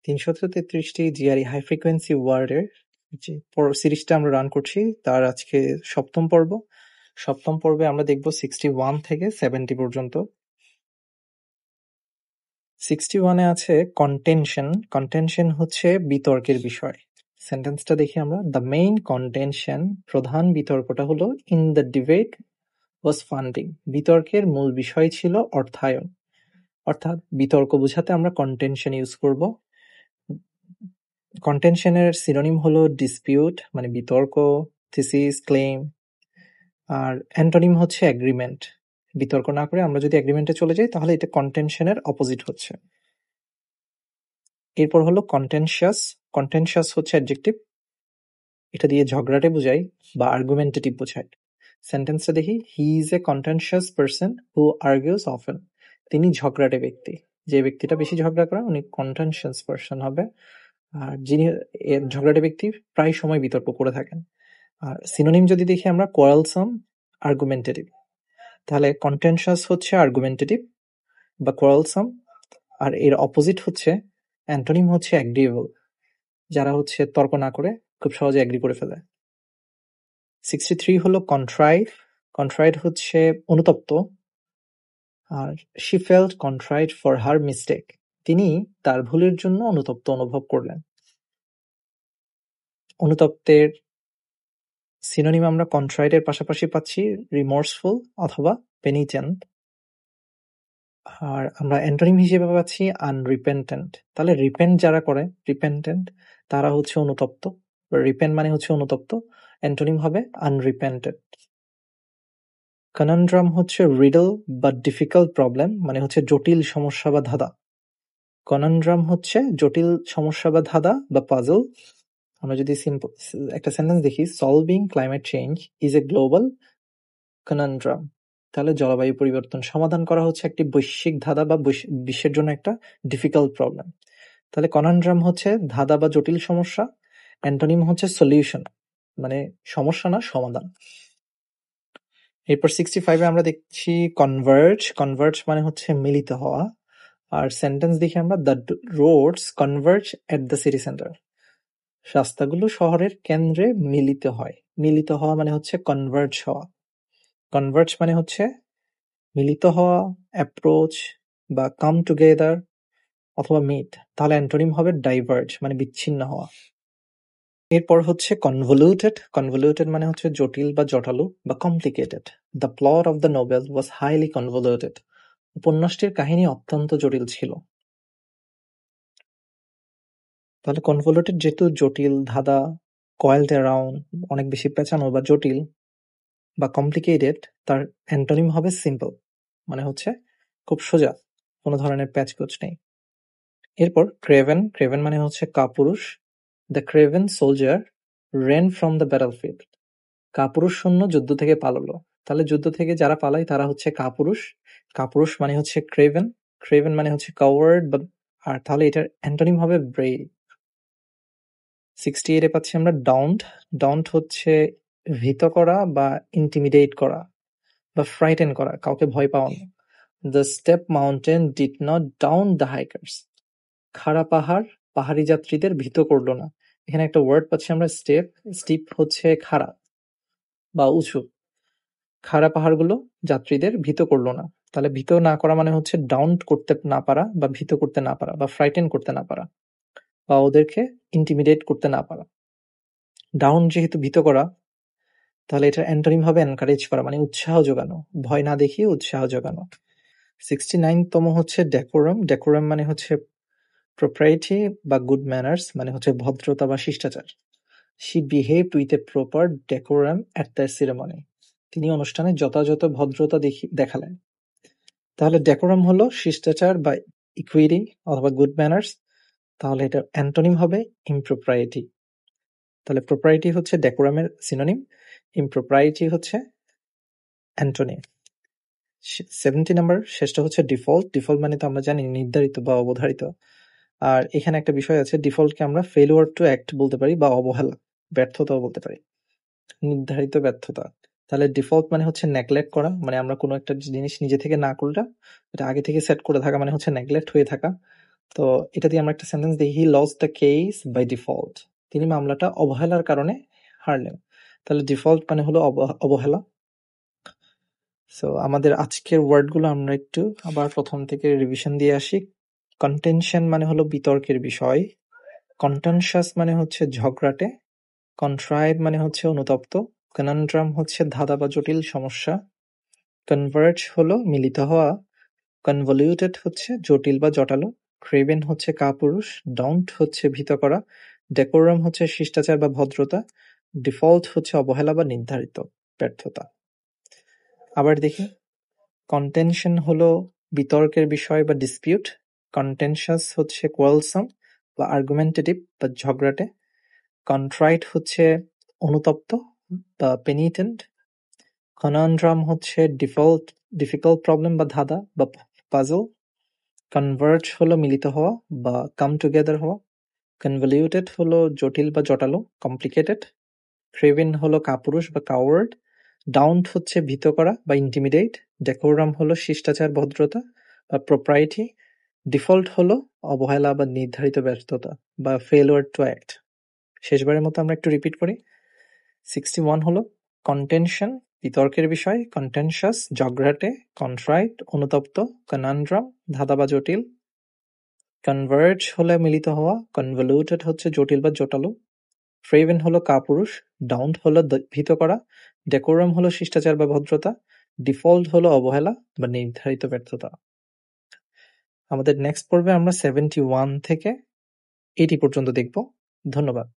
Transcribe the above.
333টি GRE high frequency ওয়ার্ডের যে সিরিজটা আমরা রান করছি তার আজকে সপ্তম পর্ব। সপ্তম পর্বে আমরা দেখব 61 থেকে 70 পর্যন্ত। 61 এ আছে কন্টেনশন। কন্টেনশন হচ্ছে বিতর্কের বিষয়। সেন্টেন্সটা দেখি আমরা। দ্য মেইন কন্টেনশন, প্রধান বিতর্কটা হলো in the debate was funding. বিতর্কের মূল বিষয় ছিল অর্থায়ন। অর্থাৎ বিতর্ক বোঝাতে আমরা কন্টেনশন ইউজ করব। কন্টেনশনের সিনোনিম হলো ডিসপিউট মানে বিতর্ক, থিসিস, ক্লেম। আর অ্যান্টোনিম হচ্ছে এগ্রিমেন্ট। বিতর্ক না করে আমরা যদি এগ্রিমেন্টে চলে যাই তাহলে এটা কন্টেনশনের অপোজিট হচ্ছে। এরপর হলো কন্টেনশিয়াস। কন্টেনশিয়াস হচ্ছে অ্যাডজেক্টিভ, এটা দিয়ে ঝগড়াটে বোঝায় বা আর্গুমেন্টেটিভ বোঝায়। সেন্টেন্সটা দেখি। He is a contentious person who argues often. তিনি ঝগড়াটে ব্যক্তি। যে ব্যক্তিটা বেশি ঝগড়া করে উনি কন্টেনশিয়াস পারসন হবে। আর যিনি ঝগড়াটে ব্যক্তি প্রায় সময় বিতর্ক করে থাকেন। আর সিনোনিম যদি দেখি আমরা, কোয়ারেলসাম, আর্গুমেন্টেটিভ। তাহলে কন্টেনশিয়াস হচ্ছে আর্গুমেন্টেটিভ বা কোয়ারেলসাম, আর এর অপোজিট হচ্ছে অ্যান্টোনিম হচ্ছে অ্যাগ্রিয়েবল, যারা হচ্ছে তর্ক না করে খুব সহজে অ্যাগ্রি করে ফেলে। 63 হলো কন্ট্রাইট। কন্ট্রাইট হচ্ছে অনুতপ্ত। আর she felt contrite for her mistake. তিনি তার ভুলের জন্য অনুতপ্ত অনুভব করলেন। অনুতপ্তের সিনোনিম আমরা কন্ট্রাইটের পাশাপাশি পাচ্ছি রিমোর্সফুল অথবা পেনিটেন্ট। আর আমরা অ্যান্টোনিম হিসেবে পাচ্ছি আনরিপেন্টেন্ট। তাহলে রিপেন্ট যারা করে, রিপেন্টেন্ট, তারা হচ্ছে অনুতপ্ত। রিপেন্ট মানে হচ্ছে অনুতপ্ত, অ্যান্টোনিম হবে আনরিপেন্টেড। কনন্ড্রাম হচ্ছে রিডল বা ডিফিকাল্ট প্রবলেম, মানে হচ্ছে জটিল সমস্যা বা ধাঁধা। কনন্ড্রাম হচ্ছে জটিল সমস্যা বা ধাঁধা বা পাজল। আমরা যদি সিম্পল একটা সেন্টেন্স দেখি, solving climate change is a global conundrum. তাহলে জলবায়ু পরিবর্তন সমাধান করা হচ্ছে একটি বৈশ্বিক ধাঁধা বা বিশ্বের জন্য একটা ডিফিকাল্ট প্রবলেম। তাহলে কনন্ড্রাম হচ্ছে ধাঁধা বা জটিল সমস্যা। অ্যান্টোনিম হচ্ছে সলিউশন, মানে সমস্যা না সমাধান। এরপর 65 আমরা দেখছি কনভার্জ। কনভার্জ মানে হচ্ছে মিলিত হওয়া। আর সেন্টেন্স দেখি আমরা, the roads converge at the city centre. রাস্তাগুলো শহরের কেন্দ্রে মিলিত হয়। মিলিত হওয়া মানে হচ্ছে কনভার্জ হওয়া। কনভার্জ মানে হচ্ছে মিলিত হওয়া, অ্যাপ্রোচ বা কাম টুগেদার অথবা মিট। তাহলে অ্যান্টোনিম হবে ডাইভার্জ মানে বিচ্ছিন্ন হওয়া। এরপর হচ্ছে কনভলিউটেড। কনভলিউটেড মানে হচ্ছে জটিল বা জটালো বা complicated. The plot of the novel was highly convoluted. উপন্যাসটির কাহিনী অত্যন্ত জটিল ছিল। তাহলে কনভলিউটেড যেহেতু জটিল, ধাঁধা, কয়েলড অ্যারাউন্ড, অনেক বেশি পেঁচানো বা জটিল, বা কমপ্লিকেটেড, তার অ্যান্টোনিম হবে সিম্পল, মানে হচ্ছে খুব সোজা, কোনো ধরনের প্যাচগোছ নেই। এরপর ক্রেভেন। ক্রেভেন মানে হচ্ছে কাপুরুষ। The craven soldier ran from the battlefield. কাপুরুষ সৈন্য যুদ্ধ থেকে পালালো। তাহলে যুদ্ধ থেকে যারা পালায় তারা হচ্ছে কাপুরুষ। কাপুরুষ মানে হচ্ছে ক্রেভেন। ক্রেভেন মানে হচ্ছে কাওয়ার্ড বা, আর তাহলে এটার অ্যান্টোনিম হবে ব্রেভ। 68 এ পাচ্ছি আমরা ডাউন্ট। ডাউন্ট হচ্ছে ভীত করা বা ইন্টিমিডেট করা বা ফ্রাইটেন করা, কাউকে ভয় পাওয়ানো। The steep mountain did not daunt the hikers. খাড়া পাহাড় পাহাড়ি যাত্রীদের ভীত করলো না। এখানে একটা ওয়ার্ড পাচ্ছি আমরা স্টেপ। স্টিপ হচ্ছে খাড়া বা উঁচু। খাড়া পাহাড়গুলো যাত্রীদের ভীত করলো না। তাহলে ভীত না করা মানে হচ্ছে ডাউন করতে না পারা বা ভীত করতে না পারা বা ফ্রাইটেন করতে না পারা বা ওদেরকে ইন্টিমিডেট করতে না পারা। ডাউন যেহেতু ভীত করা, তাহলে এটা অ্যান্টোনিম হবে এনকারেজ করা, মানে উৎসাহ যোগানো, ভয় না দেখিয়ে উৎসাহ যোগানো। 69 তম হচ্ছে ডেকোরাম। ডেকোরাম মানে হচ্ছে প্রোপ্রাইটি বা গুড ম্যানার্স, মানে হচ্ছে ভদ্রতা বা শিষ্টাচার। She behaved with a proper decorum at the ceremony. তিনি অনুষ্ঠানে যথাযথ ভদ্রতা দেখালেন। তাহলে ডেকোরাম হলো শিষ্টাচার বা ইকুইটি অথবা গুড ম্যানার্স। তাহলে এটা অ্যান্টোনিম হবে ইমপ্রোপ্রাইটি। তাহলে প্রোপ্রাইটি হচ্ছে ডেকোরামের সিনোনিম, ইমপ্রোপ্রাইটি হচ্ছে অ্যান্টোনিম। 70 নাম্বার শেষটা হচ্ছে ডিফল্ট। ডিফল্ট মানে তো আমরা জানি নির্ধারিত বা অবধারিত। আর এখানে একটা বিষয় আছে, ডিফল্টকে আমরা ফেলিওর টু অ্যাক্ট বলতে পারি বা অবহেলা, ব্যর্থতাও বলতে পারি, নির্ধারিত ব্যর্থতা। তাহলে ডিফল্ট মানে হচ্ছে নেগলেক্ট করা, মানে আমরা কোনো একটা জিনিস নিজে থেকে না করলে এটা আগে থেকে সেট করে থাকা, মানে হচ্ছে নেগলেক্ট হয়ে থাকা। তো এটা দিয়ে আমরা একটা সেন্টেন্স দেখি, he lost the case by default, তিনি মামলাটা অবহেলার কারণে হারলেন। তাহলে ডিফল্ট মানে হলো অবহেলা। সো আমাদের আজকের ওয়ার্ডগুলো আমরা একটু আবার প্রথম থেকে রিভিশন দিয়ে আসি। কন্টেনশন মানে হলো বিতর্কের বিষয়, কন্টেনশাস মানে হচ্ছে ঝগড়াটে, কন্ট্রাইভ মানে হচ্ছে অনুতপ্ত, কনন্ড্রাম হচ্ছে ধাঁধা বা জটিল সমস্যা, কনভার্জ হলো মিলিত হওয়া, কনভলিউটেড হচ্ছে জটিল বা জটালো, ক্রেভেন হচ্ছে কাপুরুষ, ডন্ট হচ্ছে ভীত করা, ডেকোরাম হচ্ছে শিষ্টাচার বা ভদ্রতা, ডিফল্ট হচ্ছে অবহেলা বা নির্ধারিত ব্যর্থতা। আবার দেখি, কন্টেনশন হলো বিতর্কের বিষয় বা ডিসপিউট, কন্টেনশাস হচ্ছে কোয়ালসাম বা আর্গুমেন্টেটিভ বা ঝগড়াটে, কন্ট্রাইট হচ্ছে অনুতপ্ত বা পেনিটেন্ট, কনন্ড্রাম হচ্ছে ডিফিকাল্ট প্রবলেম বা ধাঁধা বা পাজল, কনভার্জ হলো মিলিত হওয়া বা কাম টুগেদার হওয়া, কনভলিউটেড হলো জটিল বা জটালো কমপ্লিকেটেড, ক্রেভেন হলো কাপুরুষ বা কাওয়ার্ড, ডাউন্ট হচ্ছে ভীত করা বা ইন্টিমিডেট, ডেকোরাম হলো শিষ্টাচার ভদ্রতা বা প্রোপ্রাইটি, ডিফল্ট হলো অবহেলা বা নির্ধারিত ব্যর্থতা বা ফেলিওর টু অ্যাক্ট। শেষবারের মতো আমরা একটু রিপিট করি। 61 হলো কন্টেনশন বিতর্কের বিষয়, কন্টেনশাস ঝগড়াটে, কন্ট্রাইট অনুতপ্ত, কনান্ড্রাম ধাঁধা বা জটিল, কনভার্জ হলে মিলিত হওয়া, কনভলিউটেড হচ্ছে জটিল বা জটালো, ক্রেভেন হলো কাপুরুষ, ডাউন্ট হলো ভীত করা, ডেকোরাম হলো শিষ্টাচার বা ভদ্রতা, ডিফল্ট হলো অবহেলা বা নির্ধারিত ব্যর্থতা। আমাদের নেক্সট পর্বে আমরা 71 থেকে 80 পর্যন্ত দেখব। ধন্যবাদ।